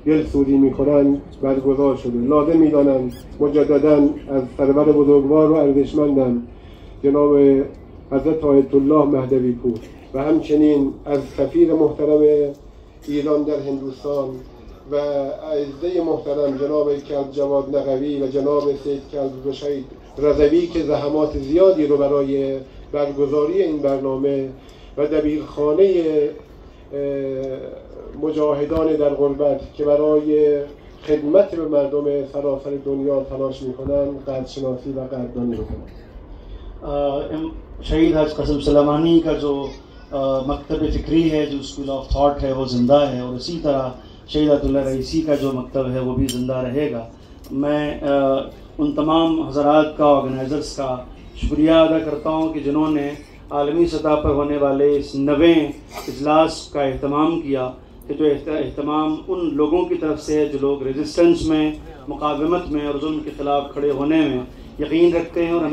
دلسوزی میکنند برگزار شده. لازم میدانند مجددا از سرور بزرگوار و ارزشمندم جناب حضرت آیت الله مهدوی پور و همچنین از سفیر محترم ایران در هندوستان و اعزه محترم جناب کلب جواد نقوی و جناب سید کلب رشید رضوی که زحمات زیادی رو برای برگزاری این برنامه و دبیرخانه مجاهدان در غربت که برای خدمت به مردم سراسر دنیا تلاش میکنند قدرشناسی و قدردانی بکنند. शहीद हज कसम सलामानी का जो मकतब फ़िक्री है, जो स्कूल ऑफ थॉट है, वो ज़िंदा है और इसी तरह शहीद अब्दुल्ला रईसी का जो मकतब है वो भी ज़िंदा रहेगा। मैं उन तमाम हज़रात का, ऑर्गेनाइज़र्स का शुक्रिया अदा करता हूँ कि जिन्होंने आलमी सतह पर होने वाले इस नवें इजलास का अहतमाम किया, कि जो अहतमाम उन लोगों की तरफ से है जो लोग रेजिस्टेंस में, मुकावमत में और जुल्म के ख़िलाफ़ खड़े होने में यकीन रखते हैं और